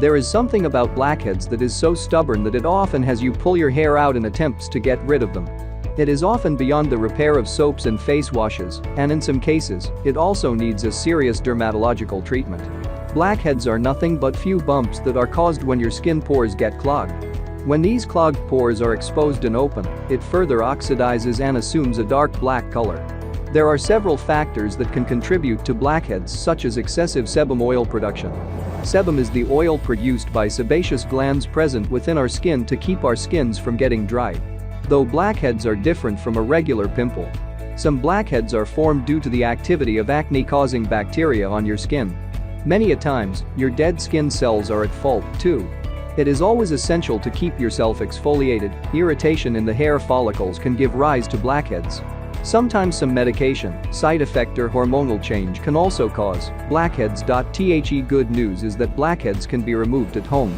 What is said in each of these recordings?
There is something about blackheads that is so stubborn that it often has you pull your hair out in attempts to get rid of them. It is often beyond the repair of soaps and face washes, and in some cases, it also needs a serious dermatological treatment. Blackheads are nothing but few bumps that are caused when your skin pores get clogged. When these clogged pores are exposed and open, it further oxidizes and assumes a dark black color. There are several factors that can contribute to blackheads, such as excessive sebum oil production. Sebum is the oil produced by sebaceous glands present within our skin to keep our skins from getting dry. Though blackheads are different from a regular pimple. Some blackheads are formed due to the activity of acne-causing bacteria on your skin. Many a times, your dead skin cells are at fault too. It is always essential to keep yourself exfoliated. Irritation in the hair follicles can give rise to blackheads. Sometimes some medication, side effect or hormonal change can also cause blackheads. The good news is that blackheads can be removed at home.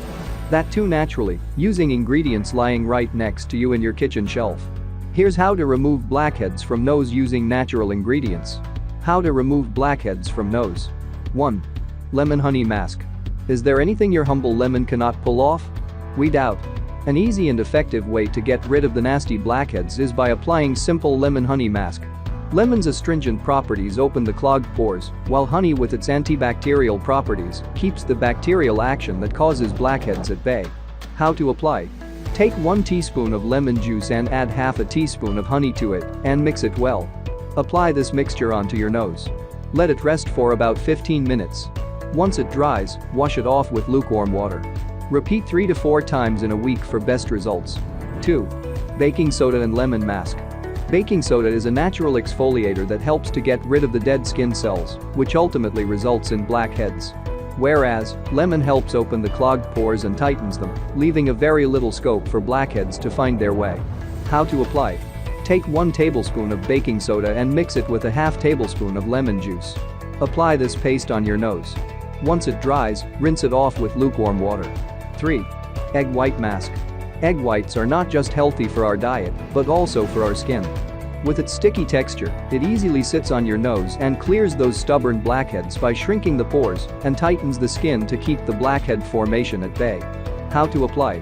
That too naturally, using ingredients lying right next to you in your kitchen shelf. Here's how to remove blackheads from nose using natural ingredients. How to remove blackheads from nose. 1. Lemon honey mask. Is there anything your humble lemon cannot pull off? We doubt. An easy and effective way to get rid of the nasty blackheads is by applying simple lemon honey mask. Lemon's astringent properties open the clogged pores, while honey with its antibacterial properties keeps the bacterial action that causes blackheads at bay. How to apply. Take 1 teaspoon of lemon juice and add half a teaspoon of honey to it and mix it well. Apply this mixture onto your nose. Let it rest for about 15 minutes. Once it dries, wash it off with lukewarm water. Repeat 3 to 4 times in a week for best results. 2. Baking soda and lemon mask. Baking soda is a natural exfoliator that helps to get rid of the dead skin cells, which ultimately results in blackheads. Whereas, lemon helps open the clogged pores and tightens them, leaving a very little scope for blackheads to find their way. How to apply. Take 1 tablespoon of baking soda and mix it with a half tablespoon of lemon juice. Apply this paste on your nose. Once it dries, rinse it off with lukewarm water. 3. Egg white mask. Egg whites are not just healthy for our diet, but also for our skin. With its sticky texture, it easily sits on your nose and clears those stubborn blackheads by shrinking the pores and tightens the skin to keep the blackhead formation at bay. How to apply.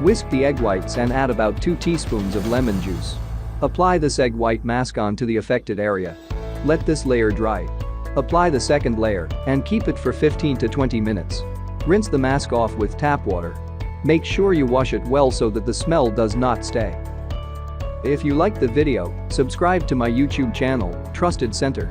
Whisk the egg whites and add about 2 teaspoons of lemon juice. Apply this egg white mask onto the affected area. Let this layer dry. Apply the second layer and keep it for 15 to 20 minutes. Rinse the mask off with tap water. Make sure you wash it well so that the smell does not stay. If you liked the video, subscribe to my YouTube channel, Trusted Center.